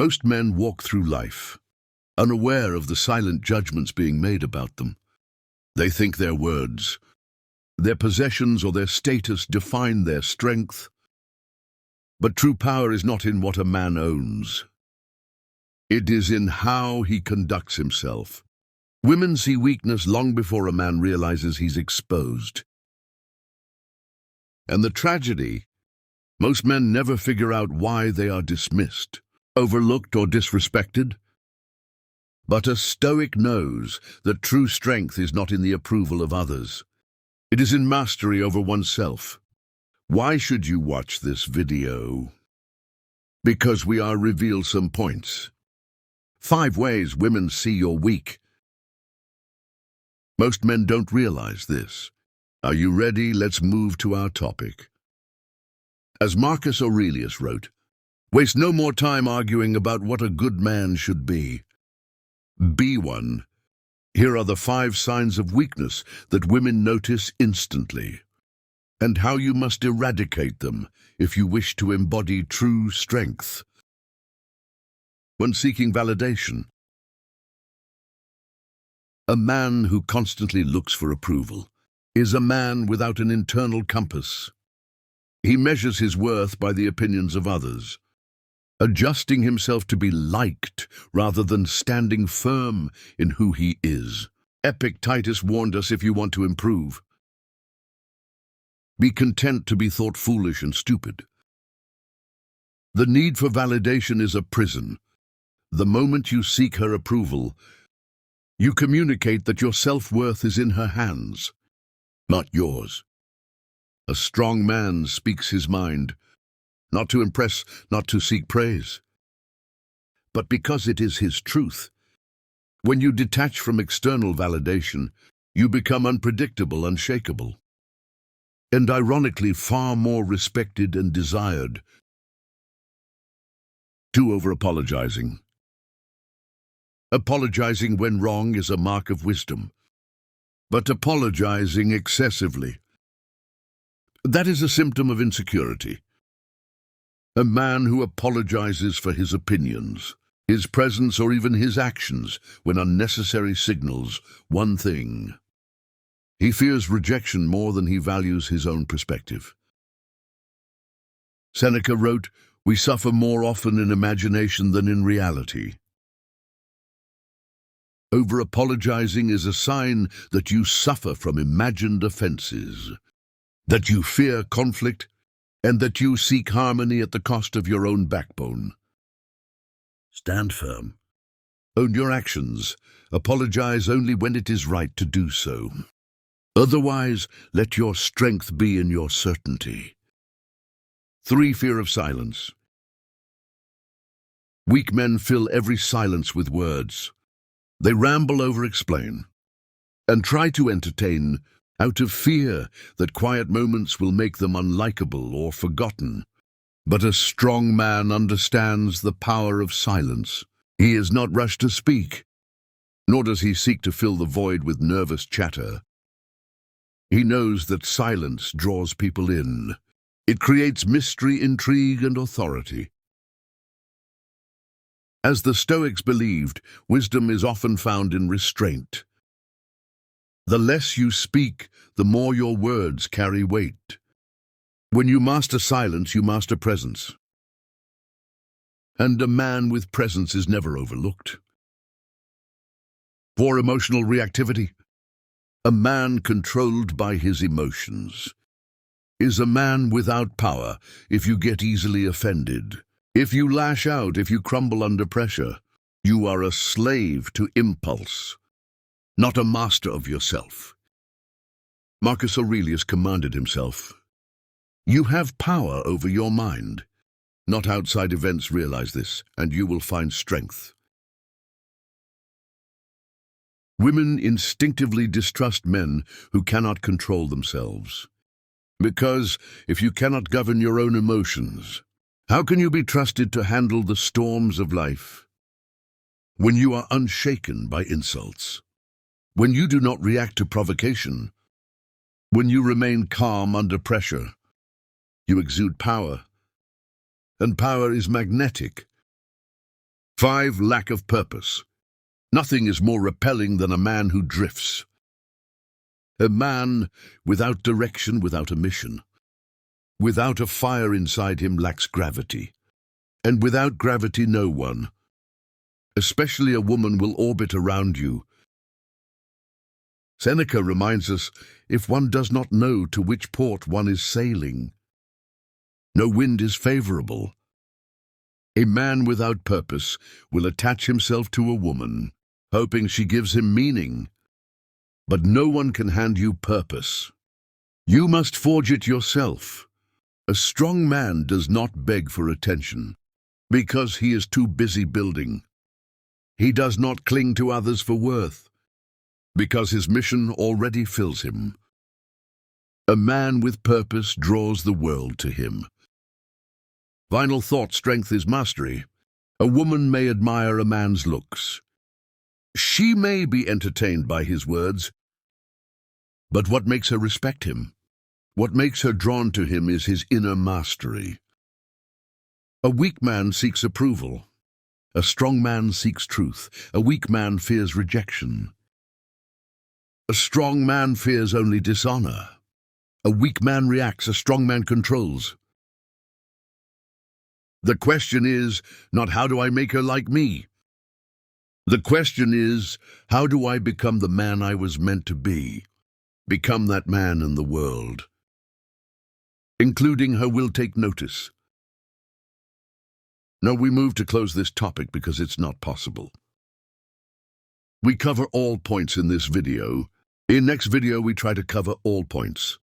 Most men walk through life, unaware of the silent judgments being made about them. They think their words, their possessions or their status define their strength. But true power is not in what a man owns. It is in how he conducts himself. Women see weakness long before a man realizes he's exposed. And the tragedy, most men never figure out why they are dismissed, overlooked or disrespected. But a Stoic knows that true strength is not in the approval of others. It is in mastery over oneself. Why should you watch this video? Because we are reveal some points. 5 ways women see you're weak. Most men don't realize this. Are you ready? Let's move to our topic. As Marcus Aurelius wrote, waste no more time arguing about what a good man should be. Be one. Here are the 5 signs of weakness that women notice instantly, and how you must eradicate them if you wish to embody true strength. When seeking validation, a man who constantly looks for approval is a man without an internal compass. He measures his worth by the opinions of others, adjusting himself to be liked rather than standing firm in who he is. Epictetus warned us, if you want to improve, be content to be thought foolish and stupid. The need for validation is a prison. The moment you seek her approval, you communicate that your self-worth is in her hands, not yours. A strong man speaks his mind, not to impress, not to seek praise, but because it is his truth. When you detach from external validation, you become unpredictable, unshakable, and ironically far more respected and desired. 2. Over-apologizing. Apologizing when wrong is a mark of wisdom, but apologizing excessively, that is a symptom of insecurity. A man who apologizes for his opinions, his presence, or even his actions when unnecessary signals one thing: he fears rejection more than he values his own perspective. Seneca wrote, "We suffer more often in imagination than in reality." Over-apologizing is a sign that you suffer from imagined offenses, that you fear conflict, and that you seek harmony at the cost of your own backbone. Stand firm. Own your actions. Apologize only when it is right to do so. Otherwise, let your strength be in your certainty. 3. Fear of silence. Weak men fill every silence with words. They ramble, over-explain, and try to entertain out of fear that quiet moments will make them unlikable or forgotten. But a strong man understands the power of silence. He is not rushed to speak, nor does he seek to fill the void with nervous chatter. He knows that silence draws people in. It creates mystery, intrigue, and authority. As the Stoics believed, wisdom is often found in restraint. The less you speak, the more your words carry weight. When you master silence, you master presence. And a man with presence is never overlooked. 4. Emotional reactivity. A man controlled by his emotions is a man without power. If you get easily offended, if you lash out, if you crumble under pressure, you are a slave to impulse, not a master of yourself. Marcus Aurelius commanded himself, "You have power over your mind. Not outside events. Realize this, and you will find strength." Women instinctively distrust men who cannot control themselves. Because if you cannot govern your own emotions, how can you be trusted to handle the storms of life? When you are unshaken by insults, when you do not react to provocation, when you remain calm under pressure, you exude power. And power is magnetic. 5. Lack of purpose. Nothing is more repelling than a man who drifts. A man without direction, without a mission, without a fire inside him, lacks gravity. And without gravity, no one, especially a woman, will orbit around you. Seneca reminds us, if one does not know to which port one is sailing, no wind is favorable. A man without purpose will attach himself to a woman, hoping she gives him meaning. But no one can hand you purpose. You must forge it yourself. A strong man does not beg for attention, because he is too busy building. He does not cling to others for worth, because his mission already fills him. A man with purpose draws the world to him. Final thought: strength is mastery. A woman may admire a man's looks. She may be entertained by his words. But what makes her respect him? What makes her drawn to him is his inner mastery. A weak man seeks approval. A strong man seeks truth. A weak man fears rejection. A strong man fears only dishonor. A weak man reacts. A strong man controls. The question is not, how do I make her like me? The question is, how do I become the man I was meant to be? Become that man in the world. Including her will take notice. No, we move to close this topic because it's not possible. We cover all points in this video. In next video we try to cover all points.